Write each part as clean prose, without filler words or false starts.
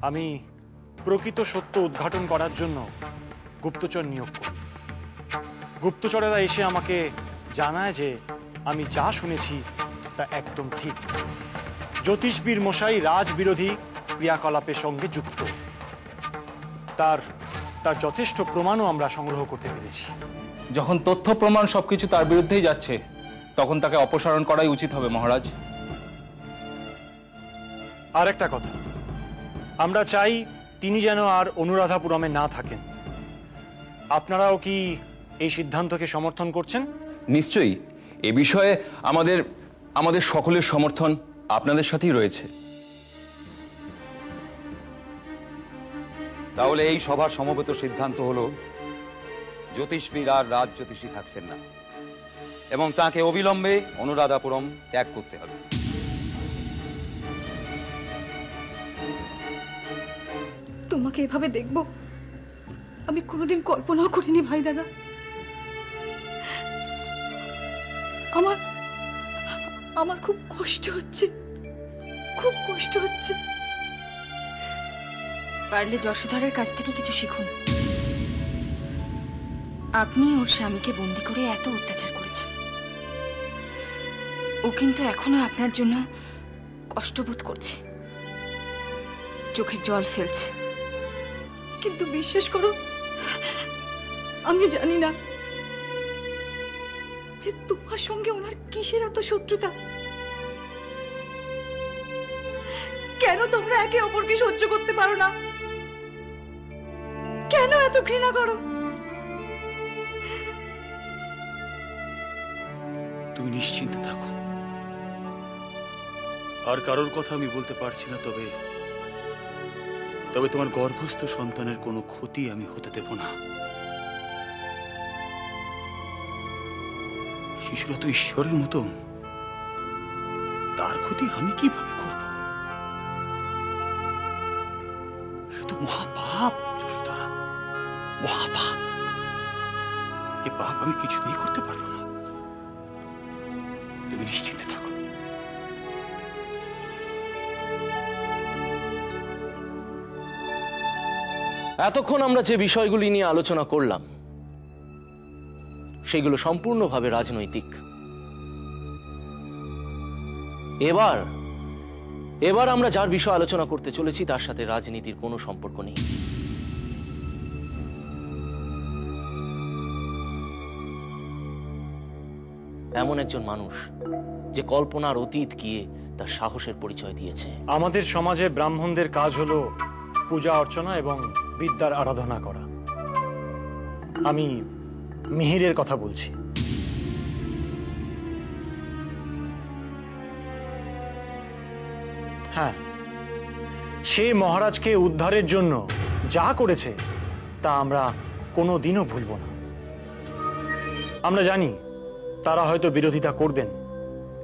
আমি প্রকৃত সত্য উদ্ঘাটন করার জন্য গুপ্তচর নিয়োগ করি। গুপ্তচরেরা এসে আমাকে জানায় যে আমি যা শুনেছি তা একদম ঠিক। জ্যোতিষবীর মশাই রাজবিরোধী ক্রিয়াকলাপের সঙ্গে যুক্ত। তার তার যথেষ্ট প্রমাণও আমরা সংগ্রহ করতে পেরেছি। যখন তথ্য প্রমাণ সবকিছু তার বিরুদ্ধেই যাচ্ছে, তখন তাকে অপসারণ করাই উচিত হবে মহারাজ। আর একটা কথা, আমরা চাই তিনি যেন আর অনুরাধাপুরমে না থাকেন। আপনারাও কি এই সিদ্ধান্তকে সমর্থন করছেন? নিশ্চয়ই। এ বিষয়ে আমাদের সকলের সমর্থন আপনাদের সাথেই রয়েছে। তাহলে এই সভার সমবেত সিদ্ধান্ত হলো জ্যোতিষবীর আর রাজ জ্যোতিষী থাকছেন না এবং তাকে অবিলম্বে অনুরাধাপুরম ত্যাগ করতে হবে। তোমাকে এভাবে দেখব আমি কোনোদিন কল্পনাও করিনি ভাই দাদা। আমার খুব কষ্ট হচ্ছে, খুব কষ্ট হচ্ছে। পারলে যশোধরের কাছ থেকে কিছু শিখুন। আপনি ওর স্বামীকে বন্দি করে এত অত্যাচার করেছেন, ও কিন্তু এখনো আপনার জন্য কষ্টবোধ করছে, চোখের জল ফেলছে। কিন্তু বিশ্বাস করো, আমি জানি না যে তোমার সঙ্গে ওনার কিসের এত শত্রুতা। কেন তোমরা একে অপরকে সহ্য করতে পারো না? কেন এত ঘৃণা করো? তুমি নিশ্চিন্তে থাকো, আর কারোর কথা আমি বলতে পারছি না, তবে তোমার গর্ভস্থ সন্তানের কোনো ক্ষতি আমি হতে দেব না। শিশুরা তো ঈশ্বরের মতো, তার ক্ষতি আমি কিভাবে করব? সে তো মহাপাপ যশোধরা, মহাপাপ। এ পাপ আমি কিছুতেই করতে পারবো না। তুমি নিশ্চিন্তে থাকো। এতক্ষণ আমরা যে বিষয়গুলি নিয়ে আলোচনা করলাম সেগুলো সম্পূর্ণভাবে রাজনৈতিক। এবার আমরা যার বিষয় আলোচনা করতে চলেছি তার সাথে রাজনীতির কোনো সম্পর্ক নেই। এমন একজন মানুষ যে কল্পনার অতীত গিয়ে তার সাহসের পরিচয় দিয়েছে। আমাদের সমাজে ব্রাহ্মণদের কাজ হলো পূজা অর্চনা এবং বিদ্যার আরাধনা করা। আমি মিহিরের কথা বলছি। হ্যাঁ, সে মহারাজকে উদ্ধারের জন্য যা করেছে তা আমরা কোনোদিনও ভুলব না। আমরা জানি তারা হয়তো বিরোধিতা করবেন,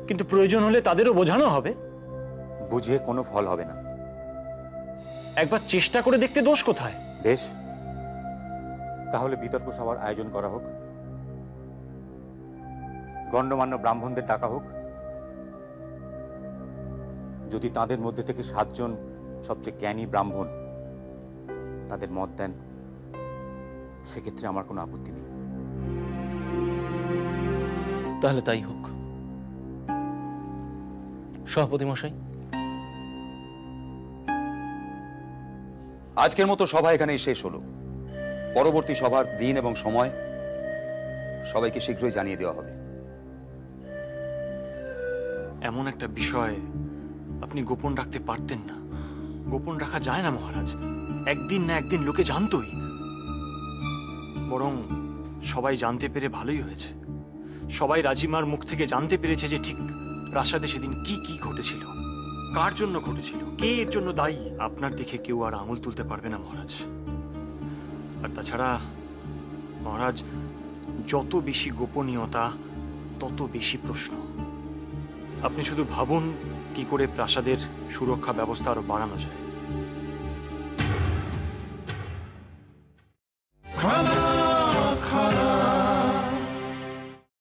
কিন্তু প্রয়োজন হলে তাদেরও বোঝানো হবে। বুঝিয়ে কোনো ফল হবে না। একবার চেষ্টা করে দেখতে দোষ কোথায়? বেশ, তাহলে বিতর্ক সভার আয়োজন করা হোক, গণ্যমান্য ব্রাহ্মণদের ডাকা হোক। যদি তাদের মধ্যে থেকে 7 জন সবচেয়ে জ্ঞানী ব্রাহ্মণ তাদের মত দেন, সেক্ষেত্রে আমার কোনো আপত্তি নেই। তাহলে তাই হোক। সভাপতি মশাই, আজকের মতো সভা এখানেই শেষ হলো। পরবর্তী সভার দিন এবং সময় সবাইকে শীঘ্রই জানিয়ে দেওয়া হবে। এমন একটা বিষয় আপনি গোপন রাখতে পারতেন না। গোপন রাখা যায় না মহারাজ, একদিন না একদিন লোকে জানতই। বরং সবাই জানতে পেরে ভালোই হয়েছে। সবাই রাজিমার মুখ থেকে জানতে পেরেছে যে ঠিক প্রাসাদে সেদিন কি কি ঘটেছিল, কার জন্য ঘটেছিল, কে এর জন্য দায়ী। আপনার দিকে কেউ আর আঙুল তুলতে পারবে না মহারাজ। আর তাছাড়া মহারাজ, যত বেশি গোপনীয়তা তত বেশি প্রশ্ন। আপনি শুধু ভাবুন কি করে প্রাসাদের সুরক্ষা ব্যবস্থা আরো বাড়ানো যায়।